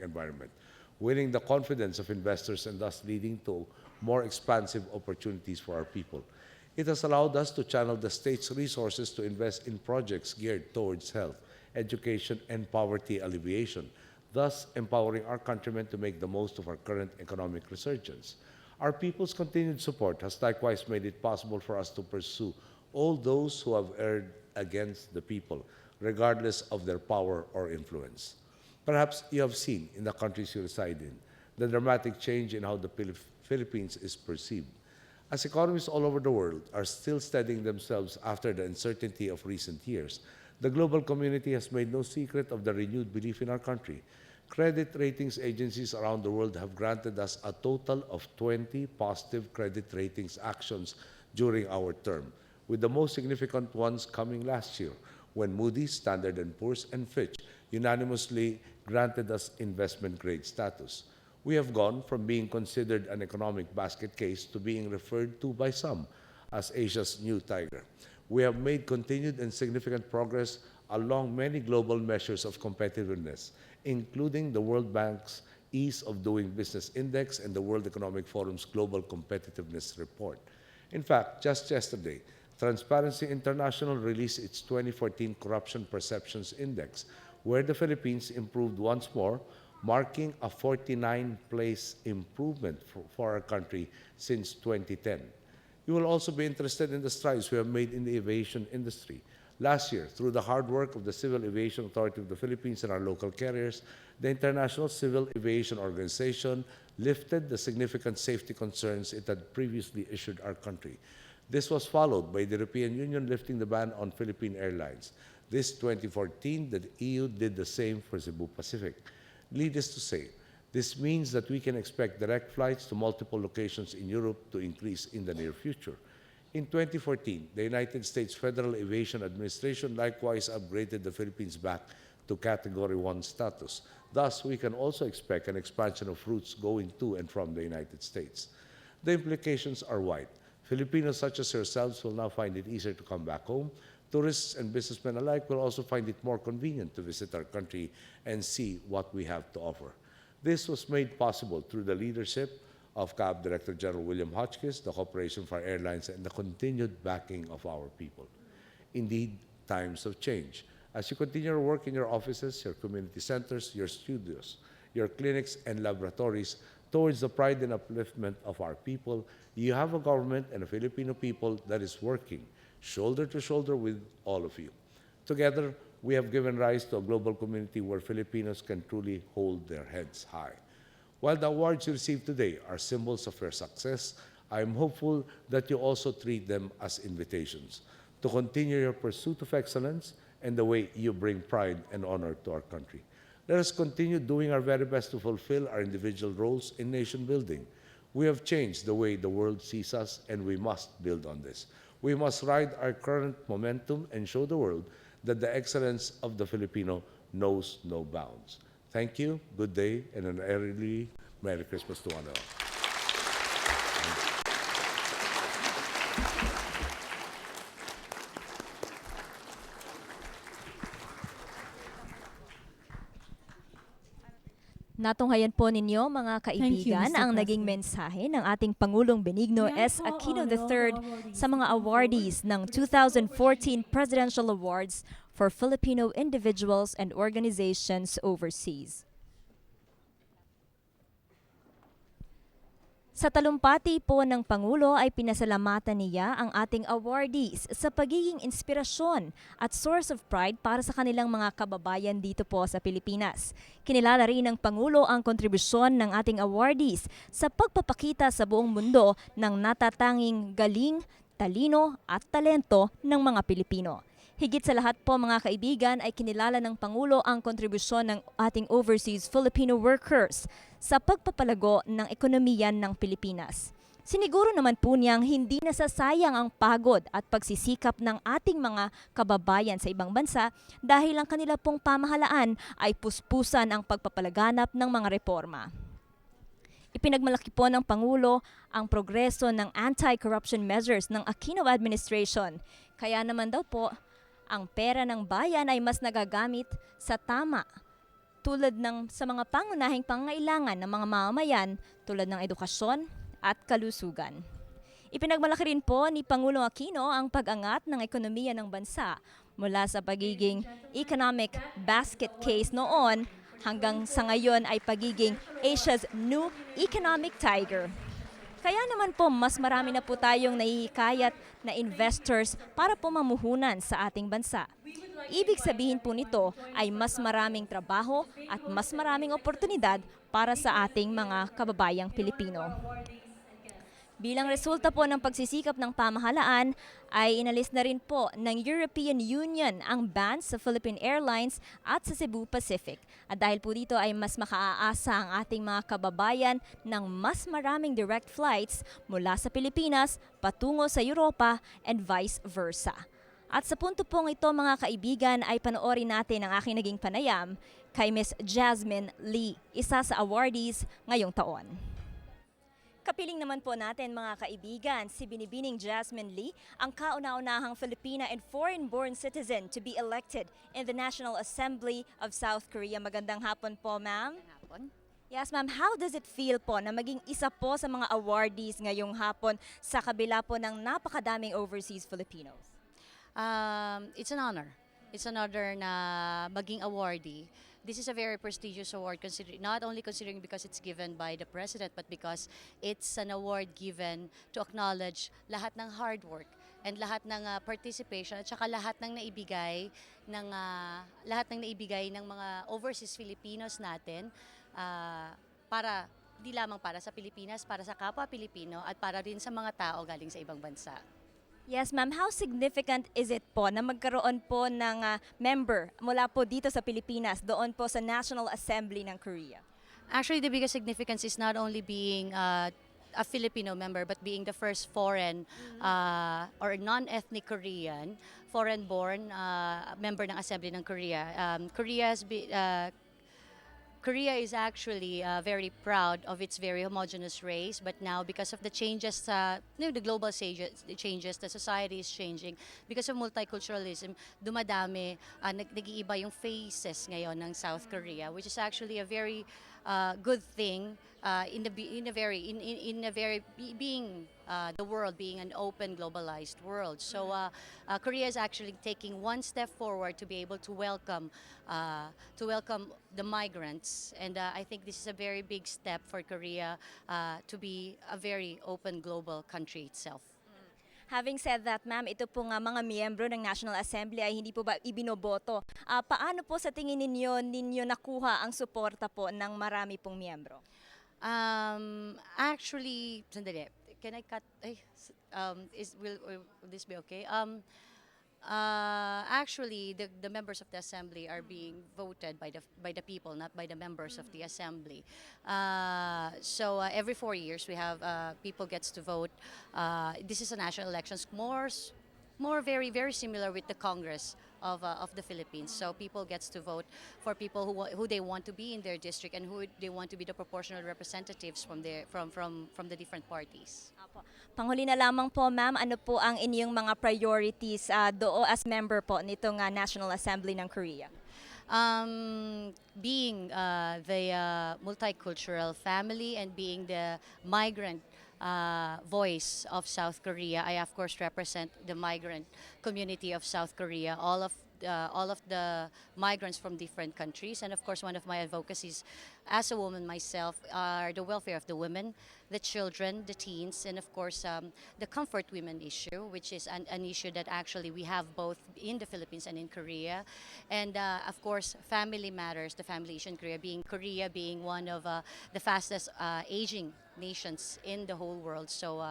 environment, winning the confidence of investors and thus leading to more expansive opportunities for our people. It has allowed us to channel the state's resources to invest in projects geared towards health, education, and poverty alleviation, thus empowering our countrymen to make the most of our current economic resurgence. Our people's continued support has likewise made it possible for us to pursue all those who have erred against the people, regardless of their power or influence. Perhaps you have seen in the countries you reside in the dramatic change in how the Philippines is perceived. As economies all over the world are still steadying themselves after the uncertainty of recent years, the global community has made no secret of the renewed belief in our country. Credit ratings agencies around the world have granted us a total of 20 positive credit ratings actions during our term, with the most significant ones coming last year, when Moody's, Standard & Poor's, and Fitch unanimously granted us investment grade status. We have gone from being considered an economic basket case to being referred to by some as Asia's new tiger. We have made continued and significant progress along many global measures of competitiveness, including the World Bank's Ease of Doing Business Index and the World Economic Forum's Global Competitiveness Report. In fact, just yesterday, Transparency International released its 2014 Corruption Perceptions Index, where the Philippines improved once more, marking a 49-place improvement for our country since 2010. You will also be interested in the strides we have made in the aviation industry. Last year, through the hard work of the Civil Aviation Authority of the Philippines and our local carriers, the International Civil Aviation Organization lifted the significant safety concerns it had previously issued our country. This was followed by the European Union lifting the ban on Philippine Airlines. This 2014, the EU did the same for Cebu Pacific. Needless to say, this means that we can expect direct flights to multiple locations in Europe to increase in the near future. In 2014, the United States Federal Aviation Administration likewise upgraded the Philippines back to Category 1 status. Thus, we can also expect an expansion of routes going to and from the United States. The implications are wide. Filipinos such as yourselves will now find it easier to come back home. Tourists and businessmen alike will also find it more convenient to visit our country and see what we have to offer. This was made possible through the leadership of CAB Director General William Hotchkiss, the Corporation for Airlines, and the continued backing of our people. Indeed, times have changed. As you continue your work in your offices, your community centers, your studios, your clinics, and laboratories towards the pride and upliftment of our people, you have a government and a Filipino people that is working shoulder to shoulder with all of you. Together, we have given rise to a global community where Filipinos can truly hold their heads high. While the awards you receive today are symbols of your success, I am hopeful that you also treat them as invitations to continue your pursuit of excellence and the way you bring pride and honor to our country. Let us continue doing our very best to fulfill our individual roles in nation building. We have changed the way the world sees us, and we must build on this. We must ride our current momentum and show the world that the excellence of the Filipino knows no bounds. Thank you, good day, and an early Merry Christmas to one and all. Natunghayan po ninyo mga Thank you, kaibigan Mr. ang naging President. mensahe ng ating Pangulong Benigno S. Aquino III sa mga awardees ng 2014 Presidential Awards for Filipino individuals and organizations overseas. Sa talumpati po ng Pangulo ay pinasalamatan niya ang ating awardees sa pagiging inspirasyon at source of pride para sa kanilang mga kababayan dito po sa Pilipinas. Kinilala rin ng Pangulo ang kontribusyon ng ating awardees sa pagpapakita sa buong mundo ng natatanging galing, talino at talento ng mga Pilipino. Higit sa lahat po mga kaibigan ay kinilala ng Pangulo ang kontribusyon ng ating overseas Filipino workers sa pagpapalago ng ekonomiya ng Pilipinas. Siniguro naman po niyang hindi nasasayang ang pagod at pagsisikap ng ating mga kababayan sa ibang bansa dahil ang kanila pong pamahalaan ay puspusan ang pagpapalaganap ng mga reforma. Ipinagmalaki po ng Pangulo ang progreso ng anti-corruption measures ng Aquino administration. Kaya naman daw po, ang pera ng bayan ay mas nagagamit sa tama tulad ng sa mga pangunahing pangangailangan ng mga mamamayan tulad ng edukasyon, at kalusugan. Ipinagmalaki rin po ni Pangulong Aquino ang pag-angat ng ekonomiya ng bansa mula sa pagiging economic basket case noon hanggang sa ngayon ay pagiging Asia's new economic tiger. Kaya naman po mas marami na po tayong nahihikayat na investors para po mamuhunan sa ating bansa. Ibig sabihin po nito ay mas maraming trabaho at mas maraming oportunidad para sa ating mga kababayang Pilipino. Bilang resulta po ng pagsisikap ng pamahalaan, ay inalis na rin po ng European Union ang ban sa Philippine Airlines at sa Cebu Pacific. At dahil po dito ay mas makaaasa ang ating mga kababayan ng mas maraming direct flights mula sa Pilipinas patungo sa Europa and vice versa. At sa punto pong ito mga kaibigan ay panoorin natin ang aking naging panayam kay Miss Jasmine Lee, isa sa awardees ngayong taon. Kapiling naman po natin mga kaibigan, si Binibining Jasmine Lee, ang kauna-unahang Filipina and foreign-born citizen to be elected in the National Assembly of South Korea. Magandang hapon po, ma'am. Hapon. Yes, ma'am. How does it feel po na maging isa po sa mga awardees ngayong hapon sa kabila po ng napakadaming overseas Filipinos? It's an honor. It's an honor na maging awardee. This is a very prestigious award, not only considering because it's given by the president, but because it's an award given to acknowledge lahat ng hard work and lahat ng participation at saka lahat ng naibigay ng mga overseas Filipinos natin para di lamang para sa Pilipinas, para sa kapwa Pilipino at para rin sa mga tao galing sa ibang bansa. Yes, ma'am. How significant is it po na magkaroon po ng member mula po dito sa Pilipinas doon po sa National Assembly ng Korea? Actually, the biggest significance is not only being a Filipino member, but being the first foreign or non-ethnic Korean, foreign-born member ng Assembly ng Korea. Korea is actually very proud of its very homogeneous race, but now because of the changes, the global changes, the society is changing. Because of multiculturalism, dumadami, nag-iiba yung faces ngayon ng South Korea, which is actually a very good thing being the world being an open, globalized world. So Korea is actually taking one step forward to be able to welcome the migrants, and I think this is a very big step for Korea to be a very open, global country itself. Having said that, ma'am, ito po nga mga miyembro ng National Assembly ay hindi po ba ibinoboto? Paano po sa tingin ninyo nakuha ang suporta po ng marami pong miyembro? Actually, sandali. Can I cut? Will this be okay? Actually, the members of the assembly are being voted by the people, not by the members of the assembly. So every 4 years, we have people gets to vote. This is a national elections, more very very similar with the Congress of the Philippines. So people gets to vote for people who they want to be in their district and who they want to be the proportional representatives from the different parties. Apo. Panghuli na lamang po, ma'am, ano po ang inyong mga priorities as member po nitong National Assembly ng Korea? Being the multicultural family and being the migrant voice of South Korea, I of course represent the migrant community of South Korea, all of the migrants from different countries, and of course one of my advocacies as a woman myself are the welfare of the women, the children, the teens, and of course the comfort women issue, which is an issue that actually we have both in the Philippines and in Korea, and of course family matters, the family issue in Korea being one of the fastest aging nations in the whole world. So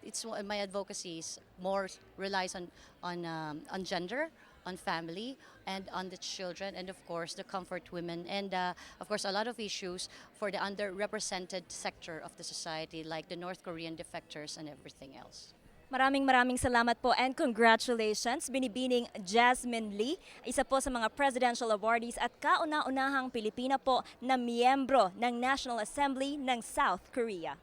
it's my advocacy is more relies on gender, on family, and on the children, and of course the comfort women, and of course a lot of issues for the underrepresented sector of the society like the North Korean defectors and everything else. Maraming salamat po and congratulations, Binibining Jasmine Lee, isa po sa mga presidential awardees at kauna-unahang Pilipina po na miyembro ng National Assembly ng South Korea.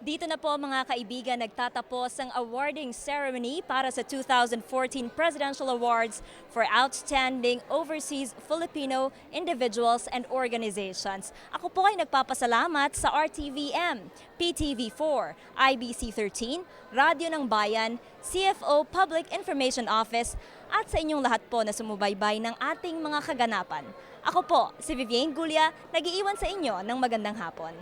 Dito na po mga kaibigan nagtatapos ang awarding ceremony para sa 2014 Presidential Awards for Outstanding Overseas Filipino Individuals and Organizations. Ako po ay nagpapasalamat sa RTVM, PTV4, IBC 13, Radyo ng Bayan, CFO Public Information Office at sa inyong lahat po na sumubaybay ng ating mga kaganapan. Ako po, si Vivienne Gulia, nag-iiwan sa inyo ng magandang hapon.